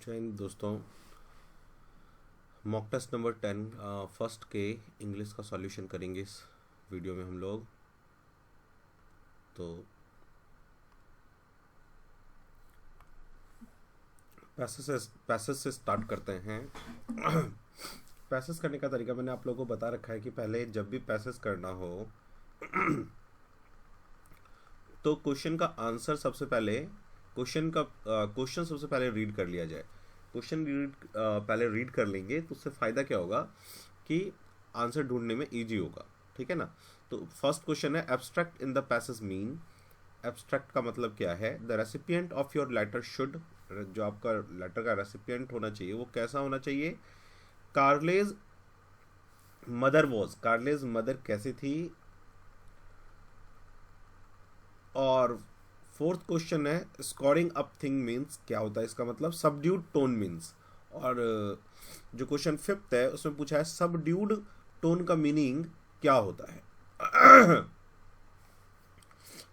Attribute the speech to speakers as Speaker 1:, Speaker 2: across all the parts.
Speaker 1: जय हिंद दोस्तों। Mock test number 10 first के इंग्लिश का सॉल्यूशन करेंगे इस वीडियो में हम लोग। तो पैसेज से स्टार्ट करते हैं। पैसेज करने का तरीका मैंने आप लोगों को बता रखा है कि पहले जब भी पैसेज करना हो तो क्वेश्चन का आंसर सबसे पहले क्वेश्चन सबसे पहले रीड कर लिया जाए। क्वेश्चन पहले रीड कर लेंगे तो उससे फ़ायदा क्या होगा कि आंसर ढूंढने में इजी होगा। ठीक है ना। तो फर्स्ट क्वेश्चन है abstract in the passage mean. Abstract का मतलब क्या है? The recipient of your letter should, जो आपका लेटर का रेसिपिएंट होना चाहिए वो कैसा होना चाहिए? College mother was, college mother कैसी थी? और फोर्थ क्वेश्चन है स्कोरिंग अप थिंग मीन्स क्या होता है? इसका मतलब सबड्यूड टोन मीन्स। और जो क्वेश्चन फिफ्थ है उसमें पूछा है सबड्यूड टोन का मीनिंग क्या होता है?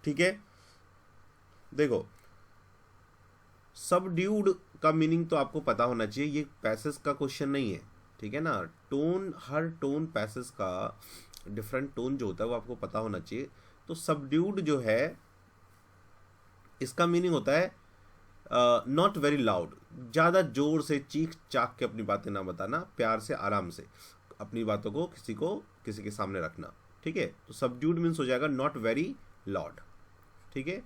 Speaker 1: ठीक है, देखो सबड्यूड का मीनिंग तो आपको पता होना चाहिए, ये पैसेज का क्वेश्चन नहीं है। ठीक है ना। टोन, हर टोन पैसेज का डिफरेंट टोन जो होता है वो आपको पता होना चाहिए। तो सबड्यूड जो है इसका मीनिंग होता है नॉट वेरी लाउड, ज़्यादा जोर से चीख चाक के अपनी बातें ना बताना, प्यार से आराम से अपनी बातों को किसी के सामने रखना। ठीक है। तो सबड्यूड मीन्स हो जाएगा नॉट वेरी लाउड। ठीक है।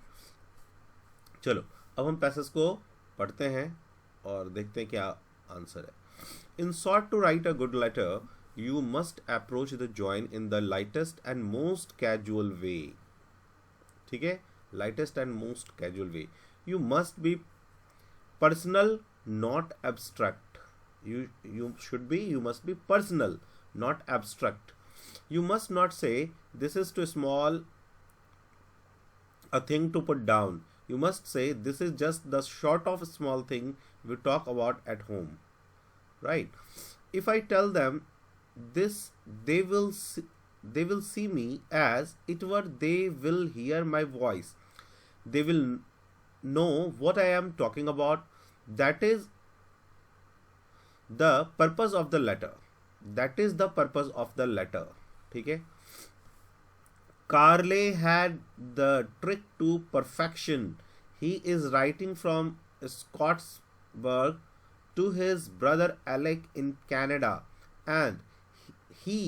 Speaker 1: चलो अब हम पैसेज को पढ़ते हैं और देखते हैं क्या आंसर है। In short, to write a good letter you must approach the join in the lightest and most casual way. ठीक है, lightest and most casual way. You must be personal, not abstract. You must be personal, not abstract. You must not say this is too small a thing to put down. You must say this is just the sort of small thing we talk about at home. Right? If I tell them this, they will see me as it were they will hear my voice. They will know what I am talking about. That is the purpose of the letter. That is the purpose of the letter. ठीक है। Carley had the trick to perfection. He is writing from Scottsburg to his brother Alec in Canada, and he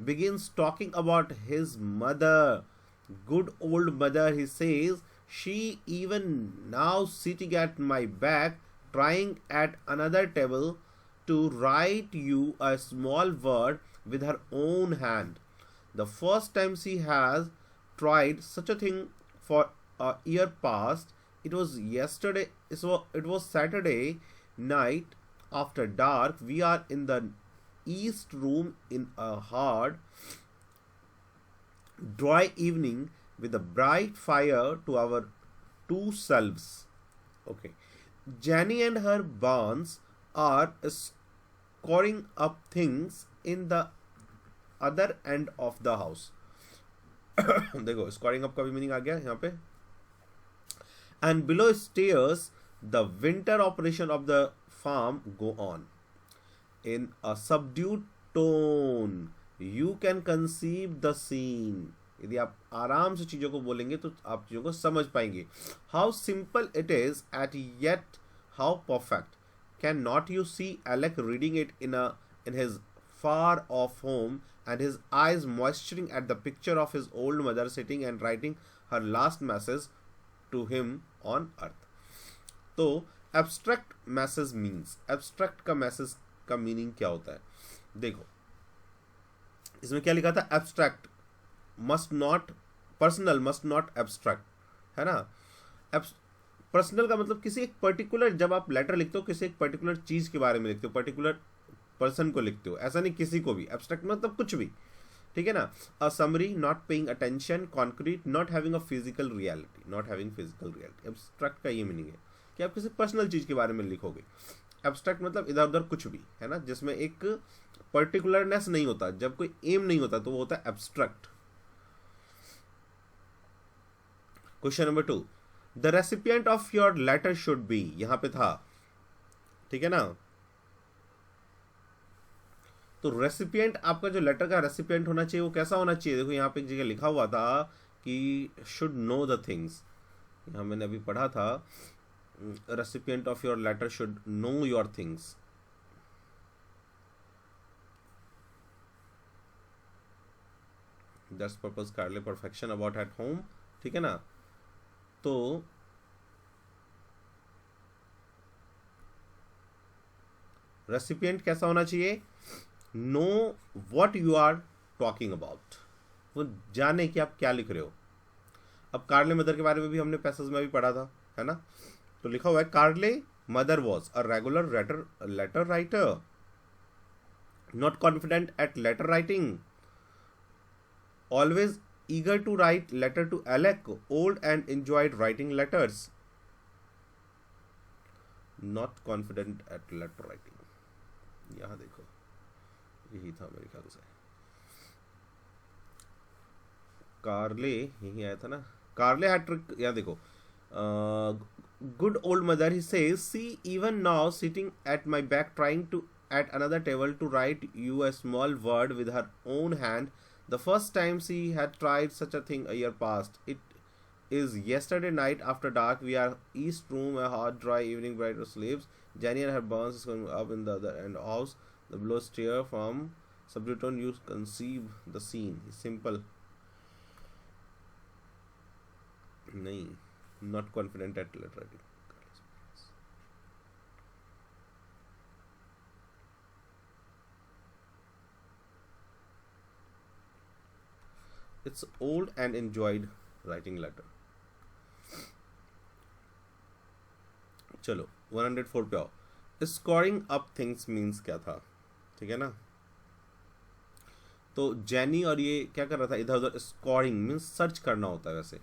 Speaker 1: begins talking about his mother. Good old mother, he says. She even now sitting at my back, trying at another table to write you a small word with her own hand. The first time she has tried such a thing for a year past. It was yesterday. It was Saturday night after dark. We are in the east room in a hard, dry evening with a bright fire to our two selves. Okay. Jenny and her barns are scoring up things in the other end of the house. देखो scoring up का भी meaning आ गया यहाँ पे। And below stairs the winter operation of the farm go on. In a subdued tone you can conceive the scene. यदि आप आराम से चीज़ों को बोलेंगे तो आप चीज़ों को समझ पाएंगे। How simple it is and yet how perfect. Can not you see Alec reading it in his far off home and his eyes moisturing at the picture of his old mother sitting and writing her last message to him on earth. तो abstract message means, abstract का message का meaning क्या होता है? देखो इसमें क्या लिखा था? abstract must not, personal must not abstract, है ना। पर्सनल का मतलब किसी एक पर्टिकुलर, जब आप लेटर लिखते हो किसी एक पर्टिकुलर चीज के बारे में लिखते हो, पर्टिकुलर पर्सन को लिखते हो, ऐसा नहीं किसी को भी। एब्स्ट्रैक्ट मतलब कुछ भी। ठीक है ना। A summary, not paying attention, concrete, not having a physical reality, not having physical reality. Abstract का ये मीनिंग है कि आप किसी पर्सनल चीज के बारे में लिखोगे। एब्स्ट्रैक्ट मतलब इधर उधर कुछ भी, है ना, जिसमें एक पर्टिकुलरनेस नहीं होता, जब कोई एम नहीं होता तो वो होता है abstract. Question number 2, the recipient of your letter should be, यहाँ पे था ठीक है ना। तो रेसिपिएंट, आपका जो लेटर का रेसिपिएंट होना चाहिए वो कैसा होना चाहिए? देखो यहाँ पे एक जगह लिखा हुआ था कि शुड नो द थिंग्स, यहाँ मैंने अभी पढ़ा था, recipient of your letter should know your things. That's purpose कारले परफेक्शन अबाउट एट होम, ठीक है ना। तो रेसिपिएंट कैसा होना चाहिए? Know what you are talking about, वो जाने कि आप क्या लिख रहे हो। अब कार्ले मदर के बारे में भी हमने पैसेज में भी पढ़ा था, है ना। तो लिखा हुआ है Carle mother was a regular letter writer, not confident at letter writing, always eager to write letter to Alec, old and enjoyed writing letters. Not confident at letter writing. यहाँ देखो, यही था मेरे ख्याल से, कार्ले यही आया था ना। कार्ले had trick, यहाँ देखो, good old mother, he says, see even now sitting at my back trying to at another table to write you a small word with her own hand. The first time she had tried such a thing a year past. It is yesterday night after dark. We are east room, a hot, dry evening, bright sleeps. Jenny and her buns is going up in the other end of the house. The below stair from subdued tone. You conceive the scene. Simple. नहीं, not confident at letter writing. It's old and enjoyed writing letter. चलो 104 पे आओ। Scoring up things means क्या था, ठीक है ना। तो जैनी और ये क्या कर रहा था, इधर उधर। स्कोरिंग मीन्स सर्च करना होता है वैसे,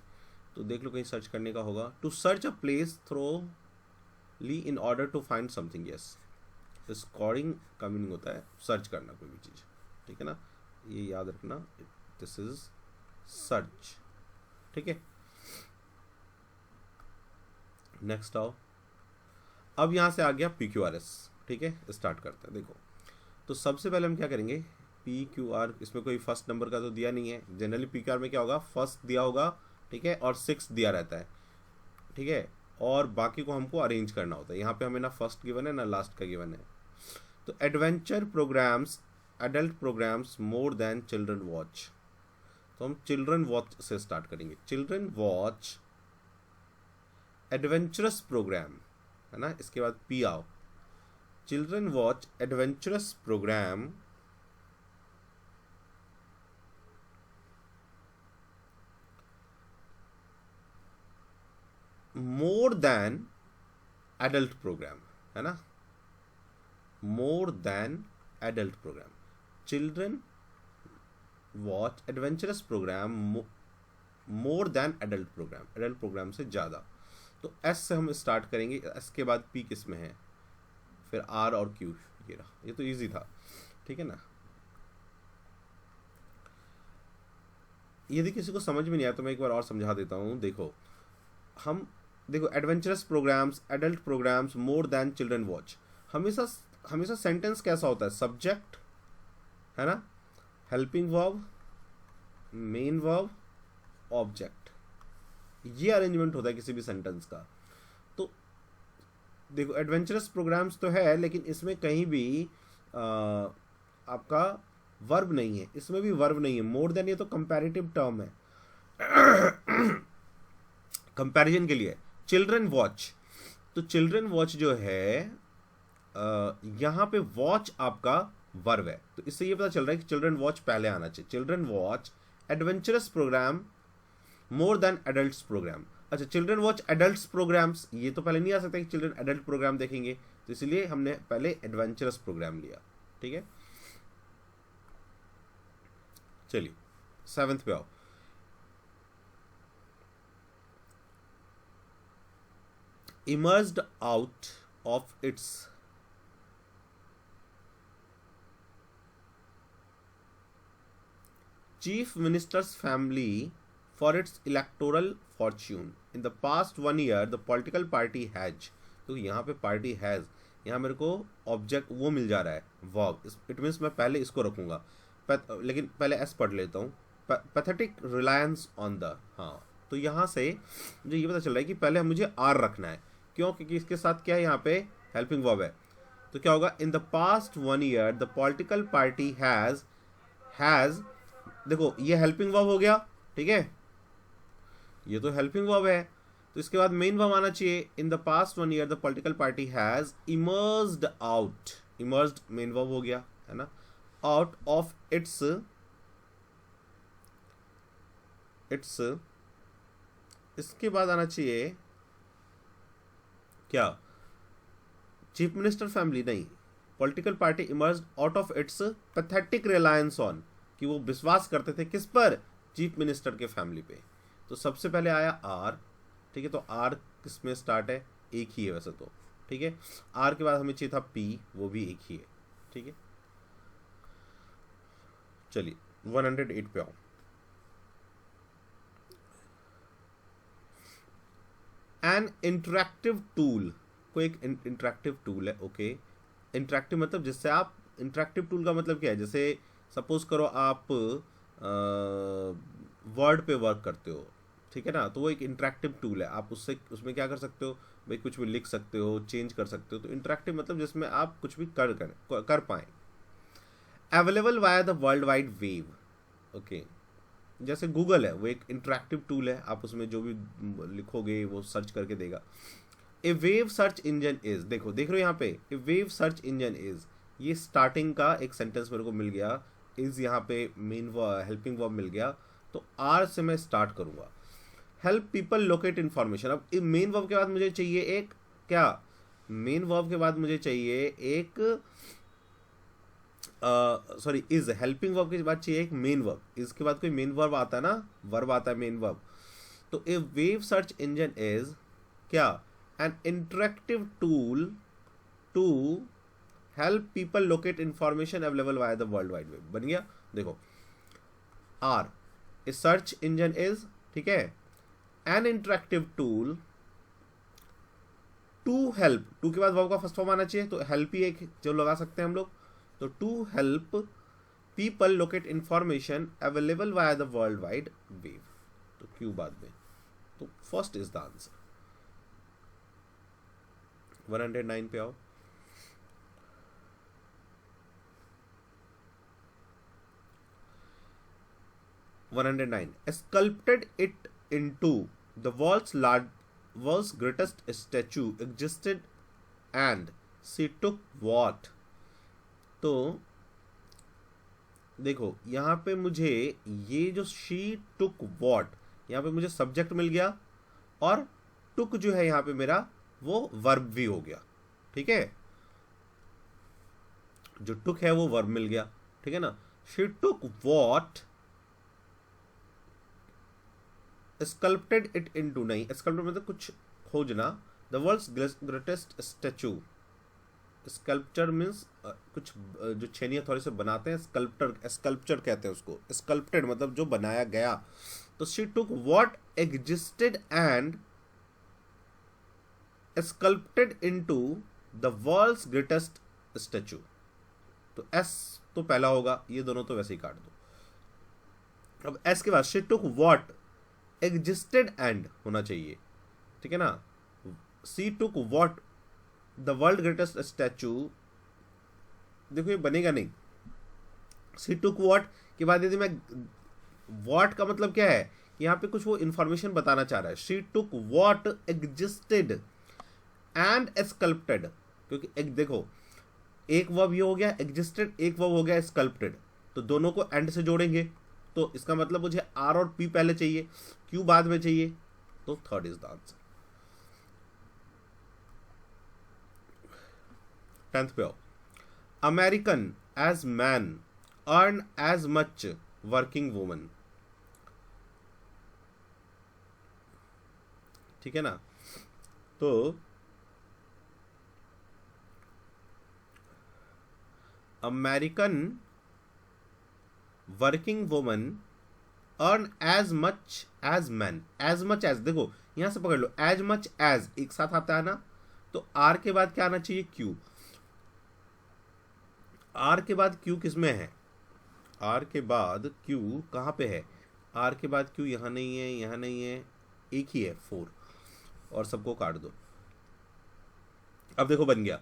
Speaker 1: तो देख लो कहीं सर्च करने का होगा। To search a place thoroughly in order to find something. Yes, scouring का मीनिंग होता है सर्च करना कोई भी चीज़, ठीक है ना, ये याद रखना। दिस इज सर्च, ठीक है। नेक्स्ट आओ, अब यहां से आ गया PQRS, ठीक है। स्टार्ट करते हैं। देखो, तो सबसे पहले हम क्या करेंगे, PQR, इसमें कोई फर्स्ट नंबर का तो दिया नहीं है। जनरली PQR में क्या होगा, फर्स्ट दिया होगा, ठीक है, और 6 दिया रहता है, ठीक है, और बाकी को हमको अरेंज करना होता है। यहाँ पे हमें ना फर्स्ट गिवन है ना लास्ट का गिवन है। तो adventure programmes, adult programmes more than children watch, तो हम चिल्ड्रन वॉच से स्टार्ट करेंगे। चिल्ड्रन वॉच एडवेंचरस प्रोग्राम, है ना, इसके बाद P आओ। Children watch adventurous programme more than adult programme, है ना, more than adult programme. Children watch adventurous programme more than adult programme, adult programme से ज़्यादा। तो S से हम स्टार्ट करेंगे। S के बाद P किस में है, फिर R और Q, ये रहा। ये तो इजी था, ठीक है ना। यदि किसी को समझ में नहीं आया तो मैं एक बार और समझा देता हूँ। देखो, हम देखो, adventurous programmes, adult programmes more than children watch, हमेशा हमेशा सेंटेंस कैसा होता है, सब्जेक्ट, है ना, helping verb, main verb, object, ये अरेंजमेंट होता है किसी भी सेंटेंस का। तो देखो, एडवेंचरस प्रोग्राम्स तो है, लेकिन इसमें कहीं भी आपका वर्ब नहीं है, इसमें भी वर्ब नहीं है। मोर देन, ये तो कंपैरेटिव टर्म है, कंपैरिजन के लिए। चिल्ड्रन वॉच, तो चिल्ड्रन वॉच जो है, यहाँ पे वॉच आपका वर्ब है, तो इससे ये पता चल रहा है कि चिल्ड्रन वॉच पहले आना चाहिए। Children watch adventurous programme more than adults programme. अच्छा, चिल्ड्रन वॉच एडल्ट्स प्रोग्राम्स, ये तो पहले नहीं आ सकता कि चिल्ड्रन एडल्ट प्रोग्राम देखेंगे, तो इसलिए हमने पहले एडवेंचरस प्रोग्राम लिया, ठीक है। चलिए 7th पे आओ। emerged out of its chief minister's family for its electoral fortune. In the past 1 year, the political party has, तो यहाँ पे party has, यहाँ मेरे को ऑब्जेक्ट वो मिल जा रहा है वर्ब, इट मीन्स मैं पहले इसको रखूँगा, लेकिन पहले एस पढ़ लेता हूँ, पैथेटिक रिलायंस ऑन द, हाँ तो यहाँ से मुझे ये पता चल रहा है कि पहले मुझे आर रखना है, क्यों, क्योंकि इसके साथ क्या है, यहाँ पे हेल्पिंग वर्ब है। तो क्या होगा, in the past 1 year the political party has, देखो ये हेल्पिंग वर्ब हो गया, ठीक है, ये तो हेल्पिंग वर्ब है, तो इसके बाद मेन वर्ब आना चाहिए, in the past 1 year the political party has emerged out, emerged main verb हो गया है ना, आउट ऑफ इट्स इसके बाद आना चाहिए क्या, चीफ मिनिस्टर फैमिली नहीं, political party emerged out of its pathetic reliance on, कि वो विश्वास करते थे किस पर, चीफ मिनिस्टर के फैमिली पे। तो सबसे पहले आया आर, ठीक है, तो आर किस में स्टार्ट है, एक ही है वैसे तो, ठीक है, आर के बाद हमें चाहिए था पी, वो भी एक ही है, ठीक है। चलिए 108 पे आओ। एन इंटरेक्टिव टूल, कोई एक इंटरेक्टिव टूल है, ओके, इंटरेक्टिव मतलब जिससे आप, इंटरेक्टिव टूल का मतलब क्या है, जैसे सपोज करो आप वर्ड पे वर्क करते हो, ठीक है ना, तो वो एक इंटरेक्टिव टूल है, आप उसमें क्या कर सकते हो भाई, कुछ भी लिख सकते हो, चेंज कर सकते हो, तो इंटरेक्टिव मतलब जिसमें आप कुछ भी कर पाए। Available via the world wide wave, okay, जैसे गूगल है वो एक इंटरेक्टिव टूल है, आप उसमें जो भी लिखोगे वो सर्च करके देगा। ए वेव सर्च इंजन इज, देख रहे हो यहाँ पे, ए वेव सर्च इंजन इज, ये स्टार्टिंग का एक सेंटेंस मेरे को मिल गया, इज यहाँ पे मेन हेल्पिंग वर्ब मिल गया, तो आर से मैं स्टार्ट करूंगा। हेल्प पीपल लोकेट इन्फॉर्मेशन, अब मेन वर्ब के बाद मुझे चाहिए एक क्या, मेन वर्ब के बाद मुझे चाहिए एक सॉरी इज, हेल्पिंग वर्ब के बाद चाहिए एक मेन वर्ब, इसके बाद कोई मेन वर्ब आता है ना, वर्ब आता है मेन वर्ब। तो a web search engine is क्या, an interactive tool to help people locate information available via the world wide web, बन गया। देखो आर, ए सर्च इंजन इज, ठीक है, an interactive tool to help, to के बाद वर्ब का फर्स्ट फॉर्म आना चाहिए, तो हेल्प ही एक जो लगा सकते हैं हम लोग, तो to help people locate information available via the world wide web, तो क्यों बाद में, तो फर्स्ट इज द आंसर। 109 पे आओ। Sculpted it into the world's greatest statue existed and she took what, तो देखो यहाँ पे मुझे ये जो शी टुक वॉट, यहाँ पे मुझे सब्जेक्ट मिल गया, और टुक जो है यहाँ पे मेरा वो वर्ब भी हो गया, ठीक है, जो टुक है वो वर्ब मिल गया, ठीक है ना। She took what sculpted it into, नहीं स्कल्प्टेड मतलब कुछ खोजना, the world's greatest statue, sculpture means कुछ जो छेनी हथौड़ी से बनाते हैं, स्कल्पचर कहते हैं उसको, स्कल्प्टेड मतलब जो बनाया गया। तो she took what existed and sculpted into the world's greatest statue, तो एस तो पहला होगा, ये दोनों तो वैसे ही काट दो। अब एस के बाद she took what existed and होना चाहिए, ठीक है ना, she took what the world greatest statue, देखो ये बनेगा नहीं, शी टुक व्हाट के बाद यदि मैं, व्हाट का मतलब क्या है, यहाँ पे कुछ वो इंफॉर्मेशन बताना चाह रहा है, she took what existed and sculpted, क्योंकि एक देखो एक वर्ब ये हो गया एग्जिस्टेड, एक वर्ब हो गया स्कल्प्टेड, तो दोनों को एंड से जोड़ेंगे, तो इसका मतलब मुझे आर और पी पहले चाहिए, क्यू बाद में चाहिए, तो third is the answer. 10th पे आओ। American as man earn as much working woman, ठीक है ना, तो American working woman earn as much as man, as much as, देखो यहां से पकड़ लो, एज मच एज एक साथ आता है ना, तो आर के बाद क्या आना चाहिए, क्यू, आर के बाद क्यू किस में है? आर के बाद क्यू कहाँ पे है? आर के बाद क्यू यहाँ नहीं है, यहाँ नहीं है, एक ही है 4, और सबको काट दो। अब देखो बन गया।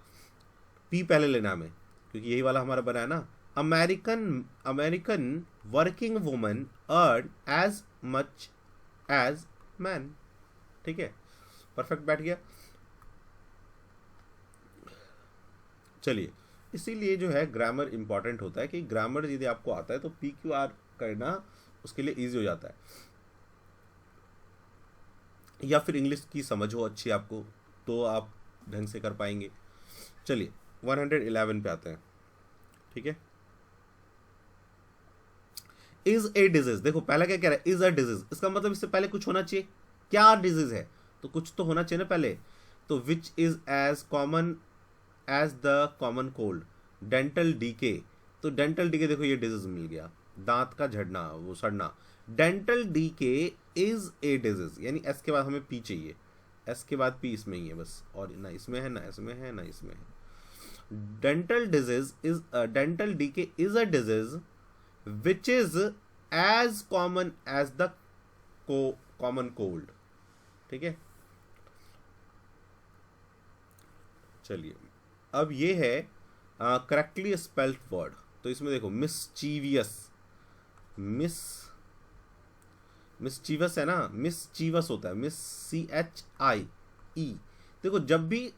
Speaker 1: पी पहले लेना हमें, क्योंकि यही वाला हमारा बना है ना। American working woman earn as much as man. ठीक है, परफेक्ट बैठ गया। चलिए, इसीलिए जो है ग्रामर इंपॉर्टेंट होता है कि ग्रामर यदि आपको आता है तो पी क्यू आर करना उसके लिए इजी हो जाता है, या फिर इंग्लिश की समझ हो अच्छी आपको तो आप ढंग से कर पाएंगे। चलिए 111 पे आते हैं। ठीक है, इज ए डिजीज। देखो पहला क्या कह रहा है? इज अ डिजीज, इसका मतलब इससे पहले कुछ होना चाहिए। क्या डिजीज है? तो कुछ तो होना चाहिए ना पहले। तो which is as common as the common cold. Dental decay, तो डेंटल डीके देखो ये डिजीज मिल गया, दांत का झड़ना, वो सड़ना। Dental decay is a disease, यानी एस के बाद हमें पी चाहिए, एस के बाद पी इसमें ही है बस, और ना इसमें है, ना इसमें है, ना इसमें है। Dental decay is a disease which is as common as the common cold। ठीक है, चलिए अब ये है करेक्टली स्पेल्ड वर्ड। तो इसमें देखो मिसचीवियस, मिसचीवस है ना, मिसचीवस होता है, CHIE। देखो जब भी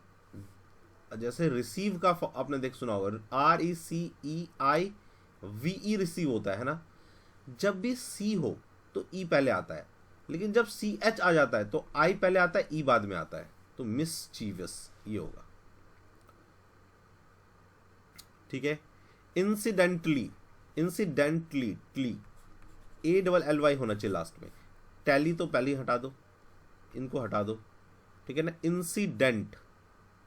Speaker 1: जैसे रिसीव का आपने देख सुना होगा, RECEIVE रिसीव होता है ना। जब भी सी हो तो ई पहले आता है, लेकिन जब CH आ जाता है तो आई पहले आता है, ई बाद में आता है। तो मिसचीवियस ये होगा। ठीक है, इंसिडेंटली, इंसिडेंटली ALLY होना चाहिए लास्ट में। टैली तो पहले ही हटा दो, इनको हटा दो। ठीक है ना, इंसिडेंट,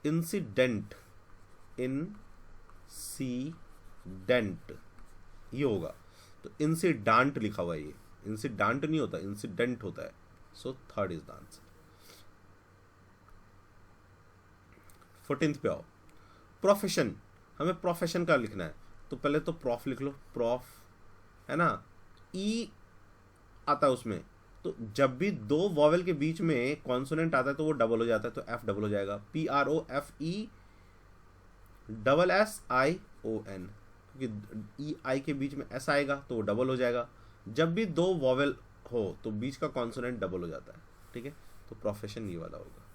Speaker 1: इंसिडेंट, इंसिडेंट ये होगा। तो इंसिडेंट लिखा हुआ है, ये इंसिडेंट नहीं होता, इंसिडेंट होता है। So third is the answer. 14th पे आओ। प्रोफेशन, हमें प्रोफेशन का लिखना है, तो पहले तो प्रॉफ लिख लो, प्रॉफ है ना। ई आता है उसमें, तो जब भी दो वॉवेल के बीच में कॉन्सोनेंट आता है तो वो डबल हो जाता है, तो एफ डबल हो जाएगा, PROFESSION, क्योंकि ई आई के बीच में एस आएगा तो वो डबल हो जाएगा। जब भी दो वॉवेल हो तो बीच का कॉन्सोनेंट डबल हो जाता है। ठीक है, तो प्रोफेशन ये वाला होगा।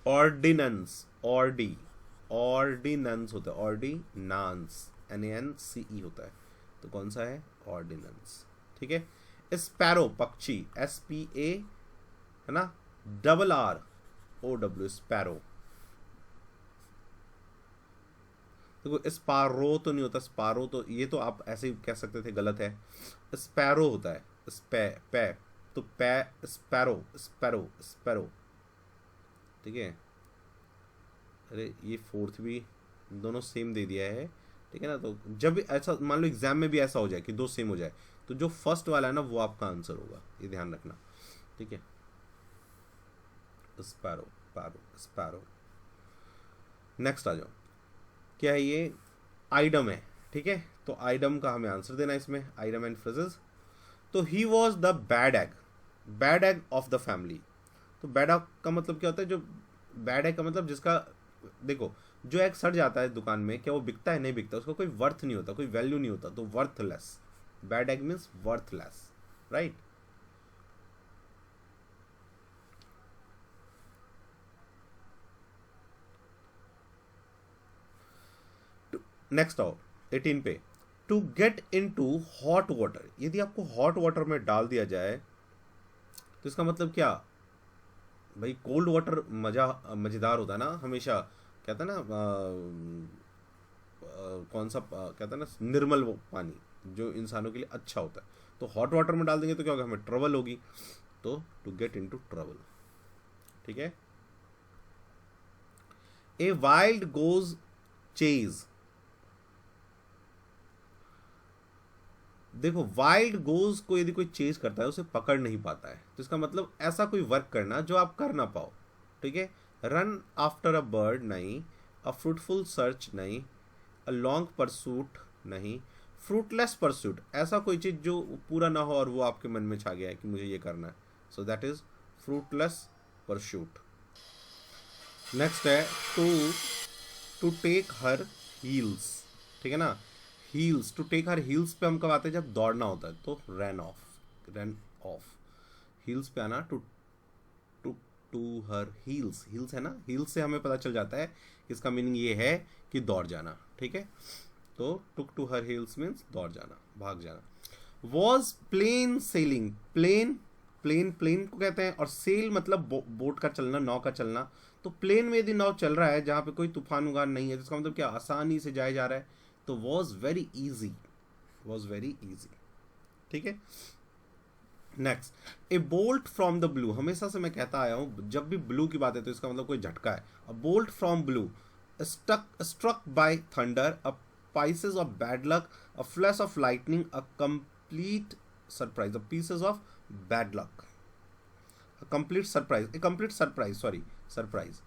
Speaker 1: ऑर्डिनेंस, ऑर्डिनेंस होता है, ऑर्डिनेंस NANCE होता है, तो कौन सा है? ऑर्डिनेंस। ठीक है, स्पैरो पक्षी, SPA है ना, RROW स्पैरो। देखो स्पारो तो नहीं होता, स्पारो तो ये तो आप ऐसे ही कह सकते थे, गलत है। स्पैरो होता है, पै तो पै, स्पैरो, स्पैरो, स्पैरो। ठीक है, अरे ये फोर्थ भी दोनों सेम दे दिया है। ठीक है ना, तो जब ऐसा मान लो एग्जाम में भी ऐसा हो जाए कि दो सेम हो जाए, तो जो फर्स्ट वाला है ना वो आपका आंसर होगा, ये ध्यान रखना। ठीक है, स्पैरो, पैरो, स्पैरो। नेक्स्ट आ जाओ, क्या है ये? आइडम है। ठीक है, तो आइडम का हमें आंसर देना है इसमें, आइडम एंड फ्रेजेस। तो he was the bad egg, bad egg of the family. तो बैड एग का मतलब क्या होता है? जो बैड एग का मतलब जिसका, देखो जो एग सड़ जाता है दुकान में, क्या वो बिकता है? नहीं बिकता, उसका कोई वर्थ नहीं होता, कोई वैल्यू नहीं होता, तो worthless. Bad egg means worthless, right. Next आओ 18 पे। To get into hot water, यदि आपको हॉट वाटर में डाल दिया जाए तो इसका मतलब क्या भाई? कोल्ड वाटर मजेदार होता है ना हमेशा, कहता है ना कौन सा कहता है ना, निर्मल वो पानी जो इंसानों के लिए अच्छा होता है। तो हॉट वाटर में डाल देंगे तो क्या होगा? हमें ट्रबल होगी, तो to get into trouble. ठीक है, ए वाइल्ड गोज चेज। देखो वाइल्ड गोज को यदि कोई चेज करता है उसे पकड़ नहीं पाता है, तो इसका मतलब ऐसा कोई वर्क करना जो आप कर ना पाओ। ठीक है, रन आफ्टर अ बर्ड नहीं, अ फ्रूटफुल सर्च नहीं, अ लॉन्ग परसूट नहीं, फ्रूटलेस परसूट, ऐसा कोई चीज़ जो पूरा ना हो और वो आपके मन में छा गया है कि मुझे ये करना है, so that is fruitless pursuit. Next है to to take her heels, ठीक है ना। Heels, to take her heels पे हम कब आते हैं, जब दौड़ना होता है, तो run off, run off, heels पे आना, to to to her heels, heels है ना, हील्स से हमें पता चल जाता है कि इसका मीनिंग ये है कि दौड़ जाना, ठीक है। तो took to her heels means दौड़ जाना, भाग जाना। Was plain sailing, plain plain plain को कहते हैं, और सेल मतलब बोट का चलना, नाव का चलना। तो प्लेन में यदि नाव चल रहा है जहाँ पे कोई तूफान उगान नहीं है, तो इसका मतलब क्या, आसानी से जाया जा रहा है, तो was very easy, was very easy, ठीक है। Next, A bolt from the blue, हमेशा से मैं कहता आया हूं जब भी ब्लू की बात है तो इसका मतलब कोई झटका है। A bolt from blue, struck by thunder, a pieces of bad luck, a flash of lightning, a complete surprise, a pieces of bad luck, a complete surprise, a complete surprise, sorry surprise.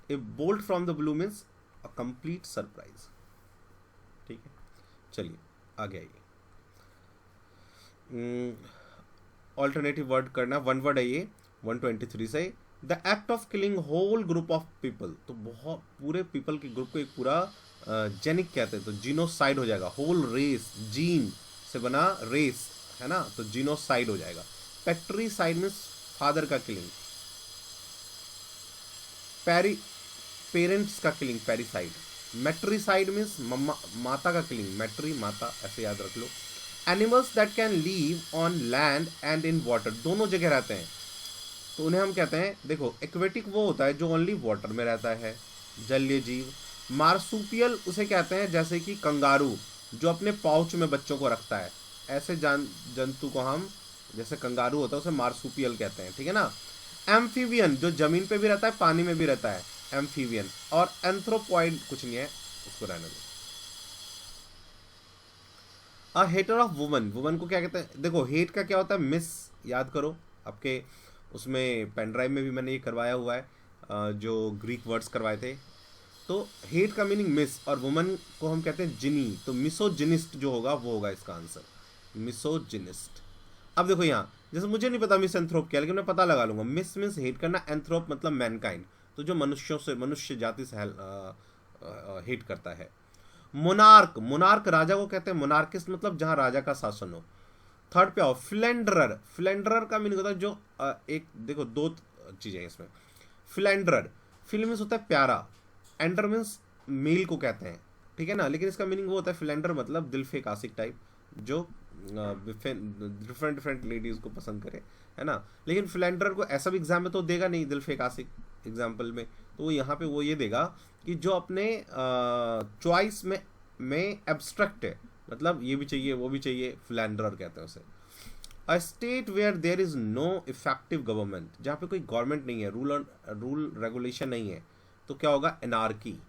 Speaker 1: A bolt from the blue means a complete surprise, ठीक है। चलिए आगे आइए। Alternative word करना, one word है ये 123 से। The act of killing whole group of people, तो बहुत पूरे पीपल के ग्रुप को एक पूरा जेनिक कहते हैं, तो जीनोसाइड हो जाएगा। होल रेस, जीन से बना रेस है ना, तो जीनोसाइड हो जाएगा। पेट्रीसाइड मीन्स फादर का किलिंग, पेरी पेरेंट्स का किलिंग पेरीसाइड। मेट्रीसाइड मीन्स माता का किलिंग, मेट्री माता, ऐसे याद रख लो। Animals that can live on land and in water, दोनों जगह रहते हैं, तो उन्हें हम कहते हैं, देखो एक्वेटिक वो होता है जो ओनली वाटर में रहता है, जलीय जीव। मार्सुपियल उसे कहते हैं जैसे कि कंगारू जो अपने पाउच में बच्चों को रखता है, ऐसे जंतु को हम, जैसे कंगारू होता है उसे मार्सुपियल कहते हैं, ठीक है ना। एम्फीबियन जो जमीन पे भी रहता है पानी में भी रहता है, एम्फीबियन। और एंथ्रोपॉइड कुछ नहीं है, उसको रहने दो। A hater of woman, woman को क्या कहते हैं, देखो हेट का क्या होता है, मिस, याद करो आपके उसमें पेन ड्राइव में भी मैंने ये करवाया हुआ है, जो ग्रीक वर्ड्स करवाए थे। तो हेट का मीनिंग मिस, और वुमन को हम कहते हैं जिनी, तो मिसोजिनिस्ट जो होगा वो होगा इसका आंसर, मिसोजिनिस्ट। अब देखो यहाँ, जैसे मुझे नहीं पता मिस एंथ्रोप क्या, लेकिन मैं पता लगा लूंगा, मिस मीन्स हेट करना, एंथ्रोप मतलब मैनकाइंड, तो जो मनुष्यों से, मनुष्य जाति से हेट करता है। मोनार्क, मोनार्क राजा को कहते हैं, मोनार्किस्ट मतलब जहां राजा का शासन हो। थर्ड पे आओ, फिलेंडरर, फिलेंडरर का मीनिंग होता है जो एक, देखो दो चीजें इसमें। फिलेंडरर, फिल मीन्स होता है प्यारा, एंडर मीन्स मेल को कहते हैं, ठीक है ना, लेकिन इसका मीनिंग वो होता है फिलेंडर मतलब दिल फेक आशिक टाइप, जो डिफरेंट डिफरेंट लेडीज को पसंद करे, है ना। लेकिन फिलेंडर को ऐसा भी एग्जाम में तो देगा नहीं दिल फेक आशिक एग्जाम्पल में, तो वो यहाँ पे वो ये देगा कि जो अपने चॉइस में एब्स्ट्रैक्ट है, मतलब ये भी चाहिए वो भी चाहिए, फिलेंडर कहते हैं उसे। A state where there is no effective government, जहाँ पे कोई गवर्नमेंट नहीं है, रूल रेगुलेशन नहीं है, तो क्या होगा, एनार्की।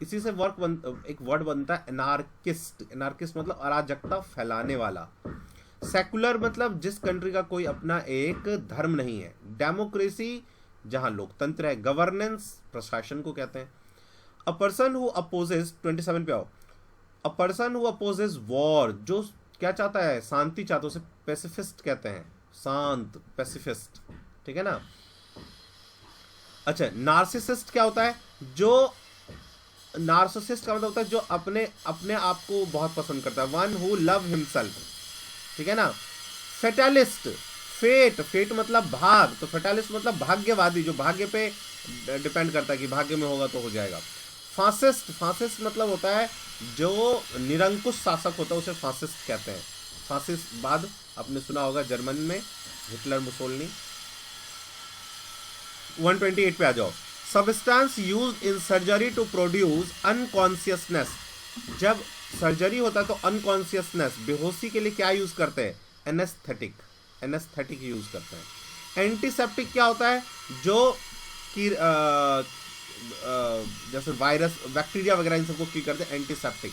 Speaker 1: इसी से एक वर्ड बनता है एनार्किस्ट, एनार्किस्ट मतलब अराजकता फैलाने वाला। सेकुलर मतलब जिस कंट्री का कोई अपना एक धर्म नहीं है। डेमोक्रेसी जहां लोकतंत्र है। गवर्नेंस प्रशासन को कहते हैं। अ पर्सन हु अपोजेस, 27 पे आओ, a person who opposes war, जो क्या चाहता है, शांति चाहता है, उसे पैसिफिस्ट कहते हैं, शांत, पैसिफिस्ट, ठीक है ना। अच्छा, नार्सिसिस्ट क्या होता है, जो नार्सिसिस्ट का मतलब होता है जो अपने अपने आप को बहुत पसंद करता है, वन हु लव हिमसेल्फ, ठीक है ना। फेटालिस्ट, फेट, फेट मतलब भाग, तो फेटालिस्ट मतलब भाग्यवादी, जो भाग्य पे डिपेंड करता है कि भाग्य में होगा तो हो जाएगा। फासिस्ट, फासिस्ट मतलब होता है जो निरंकुश शासक होता है, उसे फासिस्ट कहते हैं। फासिस्ट बाद आपने सुना होगा जर्मन में हिटलर, मुसोलिनी। 128 पे आ जाओ। Substance use in surgery to produce unconsciousness, जब सर्जरी होता है तो अनकॉन्शियसनेस, बेहोशी के लिए क्या यूज करते हैं, एनेस्थेटिक, एनेस्थेटिक यूज करते हैं। एंटीसेप्टिक क्या होता है, जो कि जैसे वायरस, बैक्टीरिया वगैरह इन सबको की करते हैं, एंटीसेप्टिक।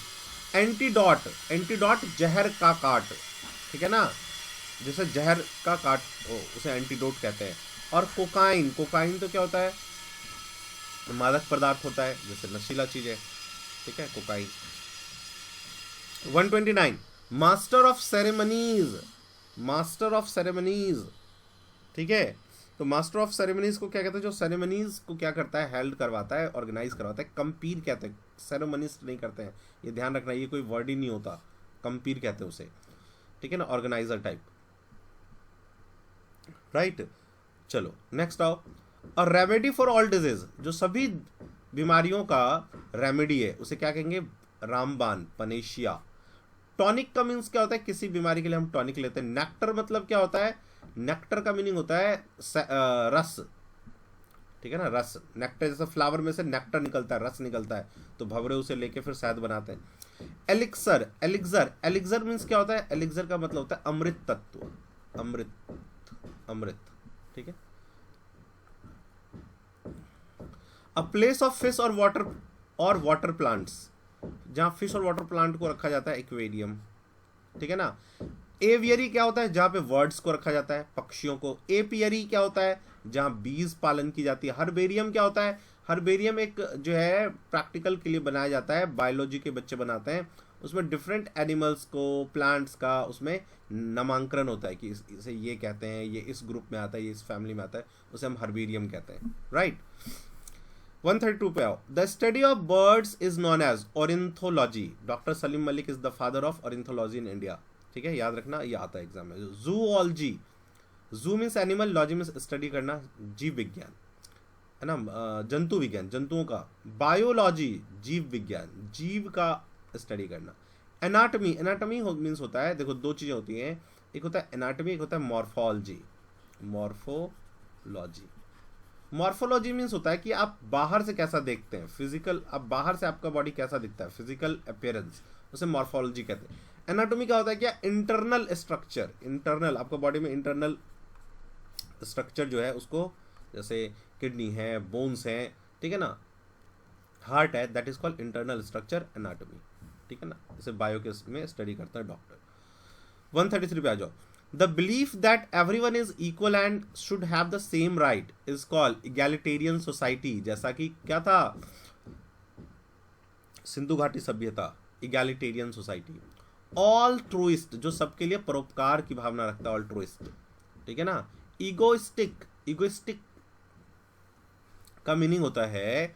Speaker 1: एंटीडॉट, एंटीडॉट जहर का काट, ठीक है ना, जैसे जहर का काट, उसे एंटीडोट कहते हैं। और कोकाइन, कोकाइन तो क्या होता है, मादक पदार्थ होता है, जैसे नशीला चीज है, ठीक है, cocaine. 129 master of ceremonies, master of ceremonies, ठीक है। तो मास्टर ऑफ सेरेमनीज को क्या कहते हैं, जो सेरेमनीज को क्या करता है, हेल्ड करवाता है, ऑर्गेनाइज करवाता है। कंपीर कहते हैं, सेरेमनीस्ट नहीं करते हैं, ये ध्यान रखना, ये कोई वर्ड ही नहीं होता, कंपीर कहते हैं उसे, ठीक है ना, ऑर्गेनाइजर टाइप, राइट। चलो नेक्स्ट आओ, a remedy for all disease, जो सभी बीमारियों का रेमेडी है उसे क्या कहेंगे, रामबाण, पनेशिया। टॉनिक का मीन्स क्या होता है, किसी बीमारी के लिए हम टॉनिक लेते हैं। नेक्टर मतलब क्या होता है, नेक्टर का मीनिंग होता है रस, ठीक है ना, रस। नेक्टर जैसे फ्लावर में से नेक्टर निकलता है, रस निकलता है, तो भंवरे उसे लेके फिर शहद बनाते हैं। एलिक्सर, एलिक्सर, एलिक्सर मीन्स क्या होता है, एलिक्सर का मतलब होता है अमृत तत्व, अमृत, अमृत, ठीक है। अ प्लेस ऑफ फिश और वाटर प्लांट्स, जहां फिश और वाटर प्लांट को रखा जाता है, एक्वेरियम, ठीक है ना। एवियरी क्या होता है, जहां पे बर्ड्स को रखा जाता है, पक्षियों को। एपियरी क्या होता है, जहां बीज पालन की जाती है। हर्बेरियम क्या होता है, हर्बेरियम एक जो है प्रैक्टिकल के लिए बनाया जाता है, बायोलॉजी के बच्चे बनाते हैं, उसमें डिफरेंट एनिमल्स को, प्लांट्स का उसमें नामांकन होता है कि इसे ये कहते हैं, ये इस ग्रुप में आता है, ये इस फैमिली में आता है, उसे हम हर्बेरियम कहते हैं, राइट। 132 पे आओ, the study of birds is known as ornithology. Doctor Salim Malik is the father of ornithology in India, ठीक है, याद रखना, ये आता है एग्जाम में। जूऑलॉजी, जू means animal, logy means study करना, जीव विज्ञान, है ना, जंतु विज्ञान, जंतुओं का। बायोलॉजी, जीव विज्ञान, जीव का स्टडी करना। एनाटमी, एनाटमी मीन्स होता है, देखो दो चीजें होती हैं, एक होता है एनाटमी, एक होता है मॉर्फोलॉजी, मॉर्फोलॉजी। मॉर्फोलॉजी मीन्स होता है कि आप बाहर से कैसा देखते हैं, फिजिकल, आप बाहर से आपका बॉडी कैसा दिखता है, फिजिकल अपीयरेंस, उसे मॉर्फोलॉजी कहते हैं। एनाटॉमी क्या होता है, क्या इंटरनल स्ट्रक्चर, इंटरनल, आपका बॉडी में इंटरनल स्ट्रक्चर जो है उसको, जैसे किडनी है, बोन्स हैं, ठीक है ना, हार्ट है, that is called internal structure, anatomy, ठीक है ना, इसे बायो के में स्टडी करता है डॉक्टर। 133 पे आ जाओ, the belief that everyone is equal and should have the same right is called egalitarian society. जैसा कि क्या था, सिंधु घाटी सभ्यता, इगैलिटेरियन सोसाइटी। ऑल ट्रूइस्ट, जो सबके लिए परोपकार की भावना रखता है, ऑल ट्रूइस्ट, ठीक है ना। इगोइस्टिक, इगोइस्टिक का मीनिंग होता है,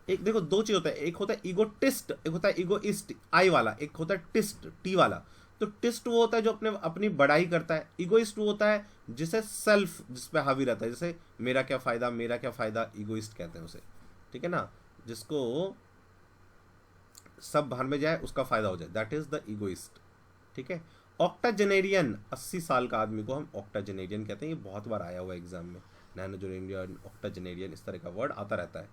Speaker 1: एक देखो दो चीज होता है, एक होता है इगोटिस्ट, एक होता है इगोइस्ट, आई वाला, एक होता है टिस्ट, टी वाला। तो टिस्ट वो होता है जो अपनी बड़ाई करता है, इगोइस्ट वो होता है जिसे सेल्फ, जिस पे हावी रहता है, जैसे मेरा क्या फायदा, मेरा क्या फायदा, इगोइस्ट कहते हैं उसे, ठीक है ना, जिसको सब बाहर में जाए उसका फायदा हो जाए, दैट इज द इगोइस्ट, ठीक है। ऑक्टाजेनेरियन, 80 साल का आदमी को हम ऑक्टाजेनेरियन कहते हैं, ये बहुत बार आया हुआ है एग्जाम में, नैनोजेनेरियन, ऑक्टाजेनेरियन, इस तरह का वर्ड आता रहता है।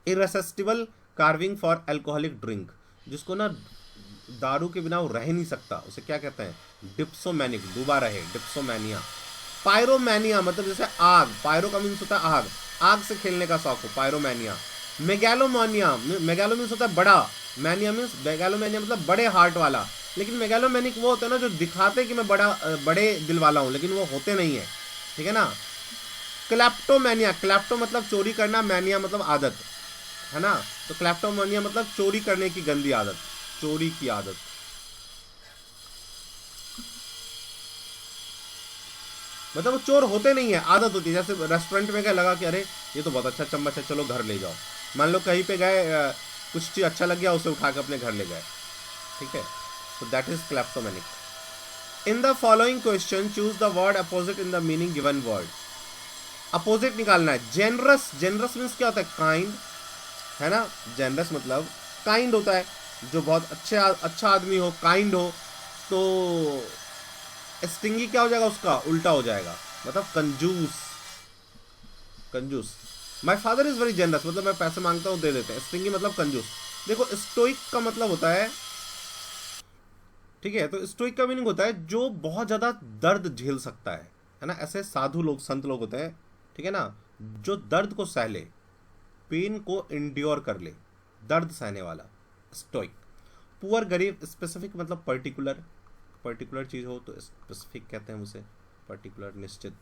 Speaker 1: Irresistible carving for alcoholic drink, जिसको ना दारू के बिना वो रह नहीं सकता, उसे क्या कहते हैं, डिप्सोमैनिक, डूबा रहे, डिप्सोमैनिया। पायरोमैनिया मतलब जैसे आग, पायरो का मीन्स होता है आग, आग से खेलने का शौक हो, पायरोमैनिया। मेगालोमानिया, मेगालो मीन्स होता है बड़ा, मैनिया मीन्स, मेगालोमैनिया मतलब बड़े हार्ट वाला, लेकिन मेगालोमैनिक वो होता है ना जो दिखाते कि मैं बड़े दिल वाला हूँ, लेकिन वो होते नहीं है, ठीक है ना। क्लैप्टोमैनिया, क्लैप्टो मतलब चोरी करना, मैनिया मतलब आदत, है ना, तो क्लैप्टोमैनिया मतलब चोरी करने की गंदी आदत, चोरी की आदत। मतलब वो चोर होते नहीं है, आदत होती है। जैसे रेस्टोरेंट में गए, लगा कि अरे ये तो बहुत अच्छा चम्मच है, चलो घर ले जाओ, मान लो कहीं पे गए, कुछ चीज अच्छा लग गया, उसे उठा के अपने घर ले गए, ठीक है, तो that is kleptomaniac. In the following question choose the word opposite in the meaning given word. Opposite निकालना है। जेनरस, जेनरस मीन्स क्या होता है, काइंड, है ना, जेनरस मतलब काइंड होता है, जो बहुत अच्छा आदमी हो, काइंड हो। तो स्टिंगी क्या हो जाएगा, उसका उल्टा हो जाएगा, मतलब कंजूस, कंजूस। My father is very generous मतलब मैं पैसे मांगता हूँ दे देते हैं, स्टिंगी मतलब कंजूस। देखो स्टोइक का मतलब होता है, ठीक है, तो स्टोइक का मीनिंग होता है जो बहुत ज्यादा दर्द झेल सकता है ना, ऐसे साधु लोग, संत लोग होते हैं, ठीक है ना, जो दर्द को सह ले, पेन को इंड्योर कर ले, दर्द सहने वाला, स्टोइक। पुअर, गरीब, स्पेसिफिक मतलब पर्टिकुलर, पर्टिकुलर चीज हो तो स्पेसिफिक कहते हैं उसे, पर्टिकुलर, निश्चित।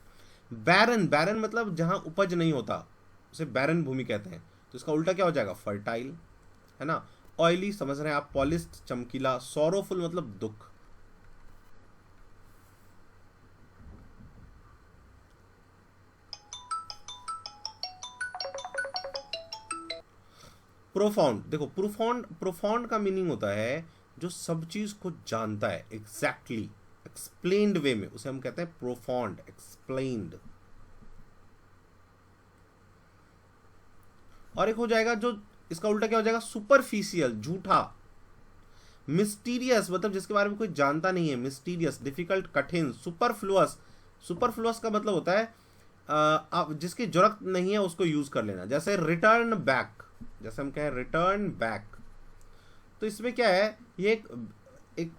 Speaker 1: बैरन, बैरन मतलब जहां उपज नहीं होता, उसे बैरन भूमि कहते हैं। तो इसका उल्टा क्या हो जाएगा, फर्टाइल, है ना। ऑयली समझ रहे हैं आप, पॉलिश्ड चमकीला, सॉरोफुल मतलब दुख। प्रोफाउंड, देखो प्रोफाउंड, प्रोफाउंड का मीनिंग होता है जो सब चीज को जानता है एग्जैक्टली, एक्सप्लेन्ड वे में, उसे हम कहते हैं प्रोफाउंड, एक्सप्लेन्ड। और एक हो जाएगा जो इसका उल्टा क्या हो जाएगा, सुपरफिशियल, झूठा। मिस्टीरियस मतलब जिसके बारे में कोई जानता नहीं है, मिस्टीरियस, डिफिकल्ट, कठिन। सुपरफ्लुअस, सुपरफ्लुअस का मतलब होता है जिसकी जरूरत नहीं है उसको यूज कर लेना, जैसे रिटर्न बैक, जैसे हम कहें रिटर्न बैक। तो इसमें क्या है, ये एक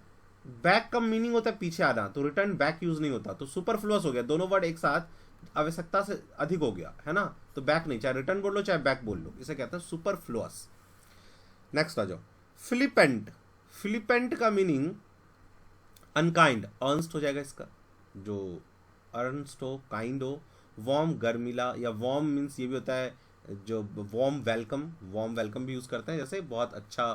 Speaker 1: बैक का मीनिंग होता है पीछे आना, तो रिटर्न बैक यूज नहीं होता, तो सुपरफ्लुअस हो गया, दोनों वर्ड एक साथ आवश्यकता से अधिक हो गया, है ना। तो बैक नहीं, चाहे रिटर्न बोल लो चाहे बैक बोल लो, इसे कहते हैं सुपरफ्लुअस। नेक्स्ट आ जाओ, फिलिपेंट। फिलिपेंट का मीनिंग अनकाइंड, अर्नस्ट हो जाएगा इसका, जो अर्नस्ट हो, काइंड हो। वार्म गर्मीला, या वार्म मीन्स ये भी होता है जो वार्म वेलकम, वार्म वेलकम भी यूज करते हैं, जैसे बहुत अच्छा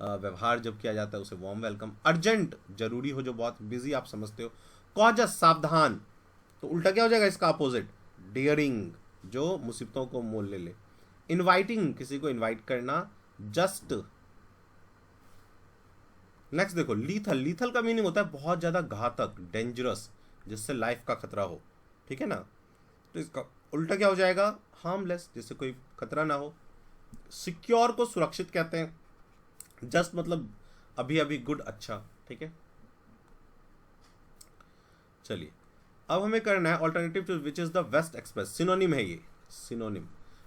Speaker 1: व्यवहार जब किया जाता है उसे वार्म वेलकम। अर्जेंट जरूरी हो, जो बहुत बिजी आप समझते हो। कॉजस सावधान, तो उल्टा क्या हो जाएगा इसका अपोजिट, डियरिंग, जो मुसीबतों को मोल ले ले। इनवाइटिंग, किसी को इनवाइट करना। जस्ट। नेक्स्ट देखो, लीथल। लीथल का मीनिंग होता है बहुत ज्यादा घातक, डेंजरस, जिससे लाइफ का खतरा हो, ठीक है ना। तो इसका उल्टा क्या हो जाएगा, हार्मलेस, जिससे कोई खतरा ना हो। सिक्योर को सुरक्षित कहते हैं। जस्ट मतलब अभी अभी, गुड, अच्छा, ठीक है। चलिए अब हमें करना है alternative to which is the best express, synonym है ये, सिनोनिम,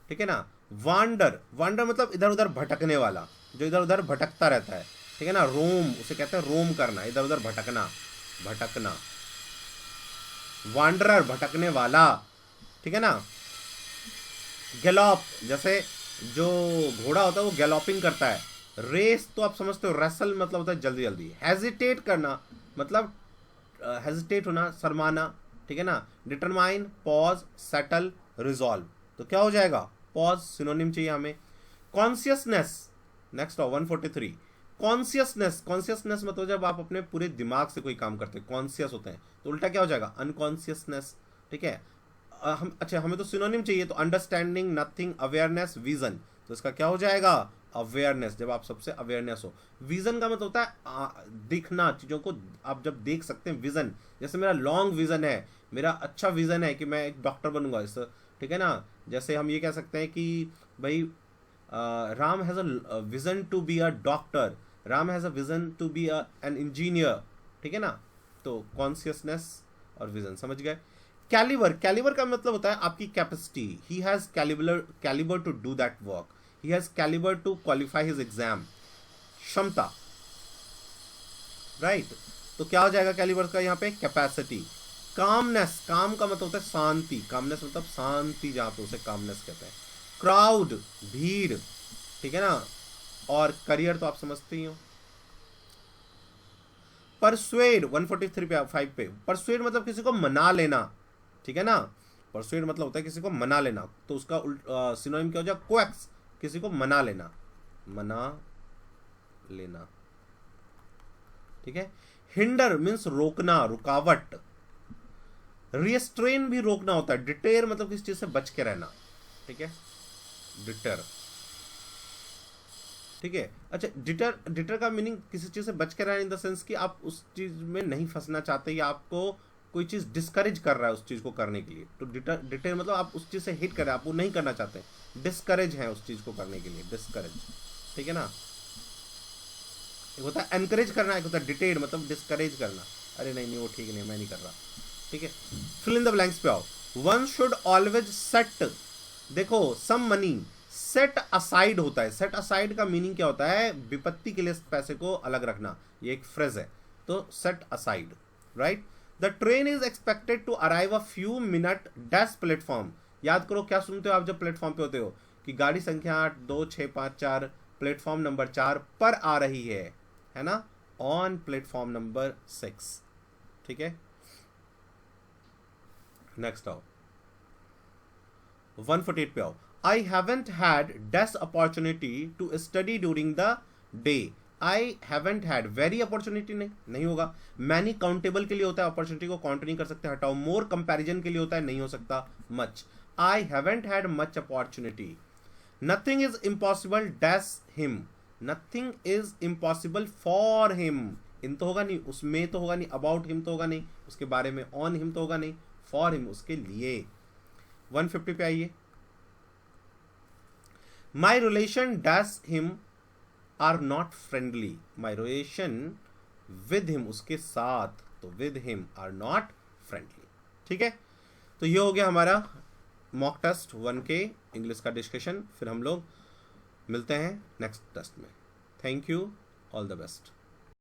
Speaker 1: ठीक है ना। वांडर, वांडर मतलब इधर उधर भटकने वाला, जो इधर उधर भटकता रहता है, ठीक है ना। रोम, उसे कहते हैं रोम करना, इधर उधर भटकना, भटकना। वांडरर, भटकने वाला, ठीक है ना। गैलॉप, जैसे जो घोड़ा होता है वो गैलॉपिंग करता है। रेस तो आप समझते हो, रेसल मतलब होता है जल्दी जल्दी। हेजिटेट करना मतलब हेजिटेट होना, शर्माना, ठीक है ना। डिटरमाइन, पॉज, सेटल, रिजॉल्व, तो क्या हो जाएगा, पॉज, सिनोनिम चाहिए हमें। Consciousness, next 143। कॉन्शियसनेस, कॉन्शियसनेस मतलब जब आप अपने पूरे दिमाग से कोई काम करते हैं, कॉन्शियस होते हैं, तो उल्टा क्या हो जाएगा, अनकॉन्शियसनेस, ठीक है। हम अच्छा, हमें तो सिनोनिम चाहिए, तो अंडरस्टैंडिंग, नथिंग, अवेयरनेस, विजन, तो इसका क्या हो जाएगा, अवेयरनेस, जब आप सबसे अवेयरनेस हो। विजन का मतलब होता है दिखना, चीजों को आप जब देख सकते हैं, विजन। जैसे मेरा लॉन्ग विजन है, मेरा अच्छा विजन है कि मैं एक डॉक्टर बनूंगा, इस, ठीक है ना। जैसे हम ये कह सकते हैं कि भाई Ram has a vision to be a doctor, Ram has a vision to be an engineer, ठीक है ना। तो कॉन्शियसनेस और विजन समझ गए। कैलिबर, कैलिबर का मतलब होता है आपकी capacity, he has calibre to do that work, he has caliber to qualify his exam, क्षमता, राइट। तो क्या हो जाएगा कैलिबर का यहाँ पे, कैपेसिटी। कामनेस, काम का मतलब होता है शांति, कामनेस मतलब शांति, जहां पे उसे कामनेस कहते हैं। क्राउड, भीड़, ठीक है ना। और करियर तो आप समझते ही हो। परसुएड, 143 पे 5 पे, परसुएड मतलब किसी को मना लेना, ठीक है ना। परसुएड मतलब होता है किसी को मना लेना, तो उसका सिनोनिम क्या हो जाएगा, कोएक्स, किसी को मना लेना, मना लेना, ठीक है। हिंडर मीन्स रोकना, रुकावट। रिस्ट्रेन भी रोकना होता है। डिटेर मतलब किसी चीज से बच के रहना, ठीक है, डिटर, ठीक है। अच्छा, डिटर, डिटर का मीनिंग किसी चीज से बच के रहना इन द सेंस कि आप उस चीज में नहीं फंसना चाहते, या आपको कोई चीज डिस्करेज कर रहा है उस चीज को करने के लिए, तो डिटर, डिटेर मतलब आप उस चीज से हिट कर रहे हैं, आप वो नहीं करना चाहते, डिस्करेज है उस चीज को करने के लिए, डिस्करेज, ठीक है ना। एक होता है एनकरेज करना, एक होता है डिटेर मतलब डिस्करेज करना, अरे नहीं नहीं वो ठीक नहीं, मैं नहीं कर रहा, ठीक है। फिल इन द ब्लैंक्स पे आओ। वन शुड ऑलवेज सेट, देखो सम मनी सेट असाइड होता है। सेट असाइड का मीनिंग क्या होता है, विपत्ति के लिए पैसे को अलग रखना, ये एक फ्रेज है, तो set aside, right. The train is expected to arrive a few minute dash platform, याद करो क्या सुनते हो आप जब प्लेटफॉर्म पे होते हो, कि गाड़ी संख्या 8, 2, 6, 5, 4 प्लेटफॉर्म नंबर 4 पर आ रही है ना, ऑन प्लेटफॉर्म नंबर 6, ठीक है। नेक्स्ट आओ 148 पे आओ। I haven't had this opportunity to study during the day. I haven't had, very opportunity नहीं होगा। मैनी काउंटेबल के लिए होता है, अपॉर्चुनिटी को काउंट नहीं कर सकते, हटाओ। मोर कंपैरिजन के लिए होता है, नहीं हो सकता। Much, I haven't had much opportunity. Nothing is impossible dash him, nothing is impossible for him, in तो होगा नहीं, उसमें तो होगा नहीं, अबाउट हिम तो होगा नहीं, उसके बारे में, ऑन हिम तो होगा नहीं, फॉर हिम उसके लिए। 150 पे आइए। My relation dash him are not friendly, my relation with him उसके साथ, तो with him are not friendly. ठीक है, तो ये हो गया हमारा मॉक टेस्ट 1K इंग्लिश का डिस्कशन। फिर हम लोग मिलते हैं नेक्स्ट टेस्ट में। Thank you, all the best.